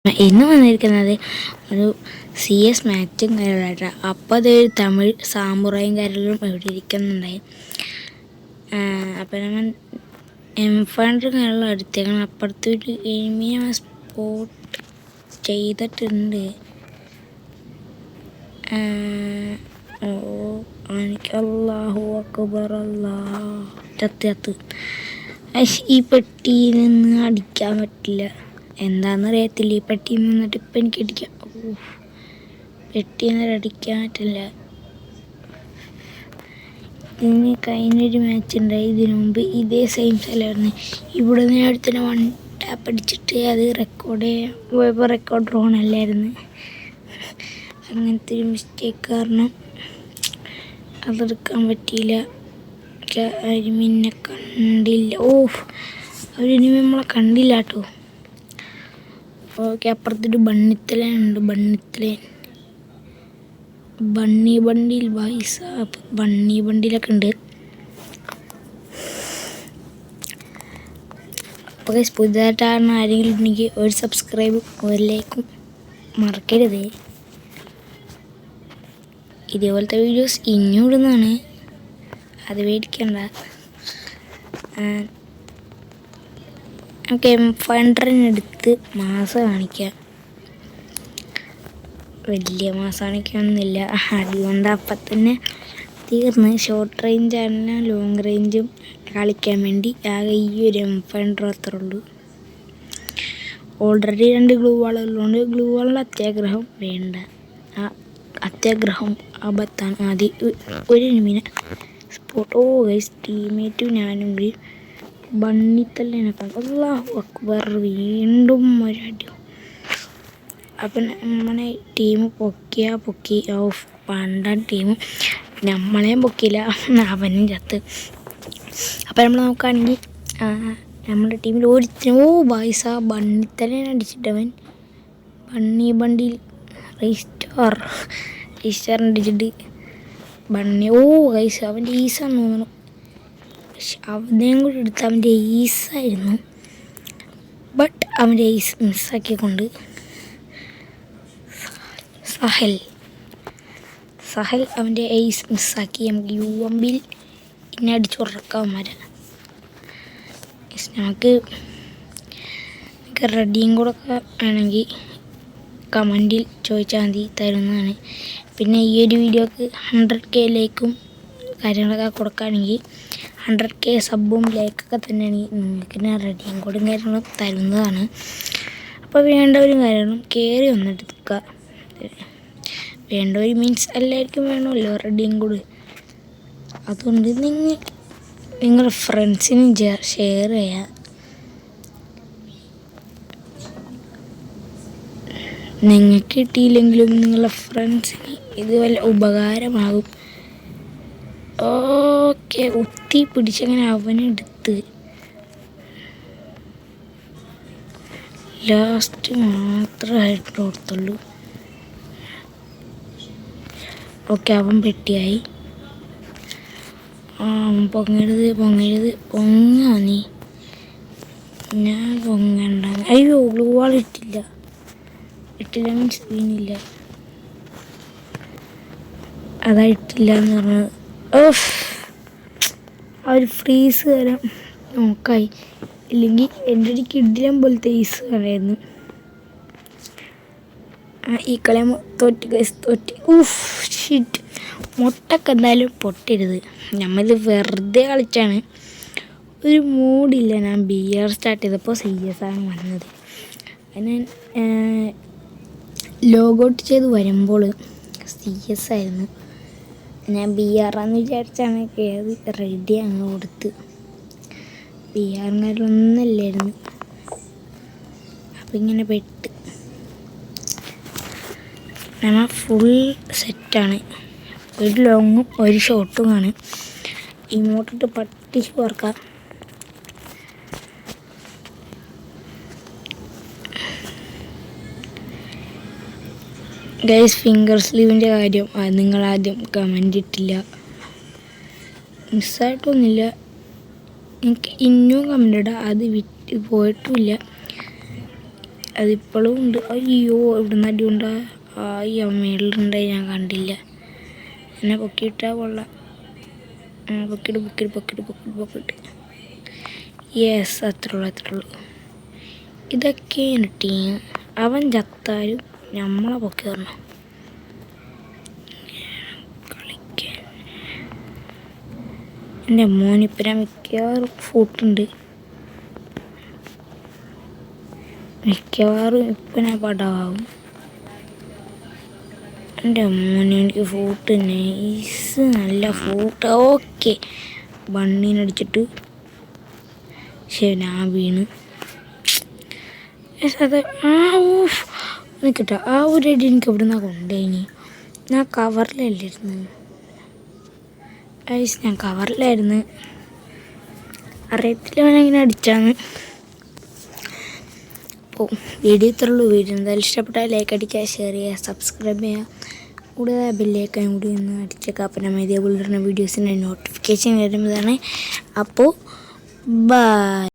ഇന്ന് വന്നിരിക്കുന്നത് ഒരു CS മാച്ചും കാര്യങ്ങളായിട്ടാണ്. അപ്പോൾ അതൊരു തമിഴ് സാമുറായും കാര്യങ്ങളും ഇവിടെ ഇരിക്കുന്നുണ്ടായി. അപ്പം നമ്മൾ M500 കാര്യങ്ങളും എടുത്തേക്കണം. അപ്പുറത്തൊരു എനിമിയെ സ്പോട്ട് ചെയ്തിട്ടുണ്ട്. എനിക്ക് അല്ലാഹു അക്ബർ ചത്ത് ഈ പെട്ടിയിൽ നിന്ന് അടിക്കാൻ പറ്റില്ല. എന്താണെന്നറിയത്തില്ല. ഈ പെട്ടിയിൽ നിന്നിട്ട് ഇപ്പം എനിക്ക് അടിക്കാം. പെട്ടിയിൽ നിന്ന് അടിക്കാൻ പറ്റില്ല. ഇതിന് കഴിഞ്ഞൊരു മാച്ച് ഉണ്ടായി. ഇതിനു മുമ്പ് ഇതേ സെയിം സ്ഥലമായിരുന്നു. ഇവിടെ നിന്ന് അടുത്തന്നെ 1 ടാപ്പ് അടിച്ചിട്ട് അത് റെക്കോർഡ് പോയപ്പോൾ റെക്കോർഡ് റോൺ അല്ലായിരുന്നു. അങ്ങനത്തെ ഒരു മിസ്റ്റേക്ക് കാരണം അതെടുക്കാൻ പറ്റിയില്ല. അരിമിന്നെ കണ്ടില്ല. അവരിനിമ നമ്മളെ കണ്ടില്ല കേട്ടോ. ഓക്കെ, അപ്പുറത്തൊരു ബണ്ണിത്തലുണ്ട്. ബണ്ണി ബണ്ടിൽ വൈസാപ്പ് ബണ്ണി ബണ്ടിലൊക്കെ ഉണ്ട്. അപ്പോൾ പുതിയതായിട്ടാണ് ആരെങ്കിലും ഉണ്ടെങ്കിൽ ഒരു സബ്സ്ക്രൈബും ഒരു ലൈക്കും മറക്കരുതേ. ഇതേപോലത്തെ വീഡിയോസ് ഇനിയും ഇടുന്നതാണ്, അത് മേടിക്കണ്ട. നമുക്ക് M500 എടുത്ത് മാസം കാണിക്കാം. വലിയ മാസം കാണിക്കാനൊന്നുമില്ല. അതുകൊണ്ട് അപ്പം തന്നെ തീർന്ന്. ഷോർട്ട് റേഞ്ച് ആണെങ്കിലും ലോങ് റേഞ്ചും കളിക്കാൻ വേണ്ടി ആകെ ഈ ഒരു M500 അത്രേ ഉള്ളൂ. ഓൾറെഡി 2 ഗ്ലൂ വാളുള്ളതുകൊണ്ട് ഗ്ലൂ വാളിൻ്റെ അത്യാഗ്രഹം വേണ്ട. അത്യാഗ്രഹം അബദ്ധാണ്. ആദ്യം ഒരു എനിമിനെ സ്പോട്ട്. ഗൈസ്, ടീമേറ്റും ഞാനും കൂടി ബണ്ണിത്തല്ലിനെ കണ്ടു. അല്ലാഹു അക്ബർ, വീണ്ടും ഒരടി. അപ്പം നമ്മളെ ടീം പൊക്കി. പണ്ടാൻ ടീം നമ്മളെയും പൊക്കിയില്ല, അവനും ചത്ത്. അപ്പം നമ്മൾ നോക്കുകയാണെങ്കിൽ നമ്മുടെ ടീമിൽ ഒരു ബായ്സ ബണ്ണിത്തല്ലിനെ അടിച്ചിട്ടവൻ ബണ്ടിൽ രജിസ്റ്റർ അടിച്ചിട്ട് ബണ്ണി. ഗൈസ്, അവൻ്റെ ഈസാന്ന് തോന്നുന്നു. പക്ഷെ അവനെയും കൂടി എടുത്ത് അവൻ്റെ ഈസായിരുന്നു. ബട്ട് അവൻ്റെ ഈസ് മിസ്സാക്കിക്കൊണ്ട് സഹൽ അവൻ്റെ ഈസ് മിസ്സാക്കി. നമുക്ക് UMB ഇന്നെ അടിച്ചുറക്കാവന്മാരെ. നമുക്ക് റെഡിയും കൂടെ ഒക്കെ ആണെങ്കിൽ കമൻറ്റിൽ ചോദിച്ചാൽ മതി, തരുന്നതാണ്. പിന്നെ ഈ ഒരു വീഡിയോക്ക് 100K ലൈക്കും കാര്യങ്ങളൊക്കെ കൊടുക്കുകയാണെങ്കിൽ 100K സബ്ബും ലൈക്കൊക്കെ തന്നെയാണെങ്കിൽ നിങ്ങൾക്ക് ഞാൻ റെഡിയും കൂടും കാര്യങ്ങളും തരുന്നതാണ്. അപ്പോൾ വേണ്ടവരും കാര്യങ്ങളും കയറി വന്നെടുക്കുക. വേണ്ടവർ മീൻസ് എല്ലാവർക്കും വേണമല്ലോ റെഡിയും കൂട്. അതുകൊണ്ട് നിങ്ങളുടെ ഫ്രണ്ട്സിന് ഷെയർ ചെയ്യുക. നിങ്ങൾക്ക് കിട്ടിയില്ലെങ്കിലും നിങ്ങളുടെ ഫ്രണ്ട്സിന് ഇത് വല്ല ഉപകാരമാകും. ഓക്കെ, ഒത്തി പിടിച്ചങ്ങനെ അവനെടുത്ത് ലാസ്റ്റ് മാത്രമായിട്ട് ഓർത്തുള്ളൂ. ഓക്കെ, അവൻ പെട്ടിയായി. പൊങ്ങാ നീ. ഞാൻ പൊങ്ങണ്ട. അയ്യോ, ഗ്ലൂ വാൾ ഇട്ടില്ല മീൻസ് വീണില്ല. അതാ ഇട്ടില്ല എന്ന് പറഞ്ഞത്. ആ ഒരു ഫ്രീസ് വരാൻ നോക്കായി. ഇല്ലെങ്കിൽ എൻ്റെ ഒരു കിഡിലം പോലത്തെ ഈസ് വരായിരുന്നു. ഈ കളി തോറ്റ്. ഷിറ്റ്. മുട്ടൊക്കെ എന്തായാലും പൊട്ടരുത്. നമ്മളിത് വെറുതെ കളിച്ചാണ്. ഒരു മൂഡില്ല. ഞാൻ BR സ്റ്റാർട്ട് ചെയ്തപ്പോൾ CS ആണ് വന്നത്. അതിന് ലോഗൗട്ട് ചെയ്ത് വരുമ്പോൾ CS ആയിരുന്നു. ഞാൻ BR ആണെന്ന് വിചാരിച്ചാണ് കയറി റെഡി അങ്ങ് കൊടുത്ത്. BR-ഒന്നല്ലായിരുന്നു. അപ്പം ഇങ്ങനെ പെട്ട് നമ്മൾ ഫുൾ സെറ്റാണ്. ഒരു ലോങ്ങും ഒരു ഷോട്ടുമാണ്. ഇങ്ങോട്ടിട്ട് പട്ടിച്ച് ഓർക്കാം. ഗൈസ്, ഫിംഗർ സ്ലീവിൻ്റെ കാര്യം നിങ്ങളാദ്യം കമൻ്റ് ഇട്ടില്ല. മിസ്സായിട്ടൊന്നുമില്ല. എനിക്ക് ഇന്നും കമൻ്റ് ഇടാം. അത് പോയിട്ടുമില്ല. അതിപ്പോഴും ഉണ്ട്. അയ്യോ ഇവിടെ നിന്ന് അടിയുണ്ടാ. അയ്യോ മേളിലുണ്ടായി, ഞാൻ കണ്ടില്ല. എന്നെ പൊക്കിയിട്ടാ കൊള്ളാം. പൊക്കിട്ട് യെസ്, അത്രേ ഉള്ളൂ. ഇതൊക്കെയാണ് ടീം. അവൻ ചത്താലും നമ്മളെ പൊക്കി തരണം. കളിക്കാൻ എൻ്റെ മോനിപ്പം ഞാൻ മിക്കവാറും ഫൂട്ടുണ്ട്. മിക്കവാറും ഇപ്പം ഞാൻ പടമാവും. എൻ്റെ മോനെ എനിക്ക് ഫൂട്ട് നൈസ്, നല്ല ഫൂട്ട്. ഓക്കെ, ബണ്ണീനടിച്ചിട്ട് ഞാൻ വീണ്. അത് നിൽക്കട്ടെ, ആ ഒരു അടി എനിക്ക് എവിടെ നിന്നാണ് കൊണ്ടുപോയിനി. ഞാൻ കവറിലല്ലായിരുന്നു. ഞാൻ കവറിലായിരുന്നു. അറിയത്തില്ല അവനെങ്ങനെ അടിച്ചാന്ന്. അപ്പോൾ വീഡിയോ ഇത്രയുള്ളൂ. വീഡിയോ എന്തായാലും ഇഷ്ടപ്പെട്ടാൽ ലൈക്ക് അടിക്കുക, ഷെയർ ചെയ്യുക, സബ്സ്ക്രൈബ് ചെയ്യുക. കൂടുതൽ ബെല്ലേക്കാൻ കൂടി ഒന്ന് അടിച്ചേക്കാം. അപ്പം നമ്മൾ ഇതേപോലെ വീഡിയോസിൻ്റെ നോട്ടിഫിക്കേഷൻ വരുന്നതാണ്. അപ്പോൾ ബൈ.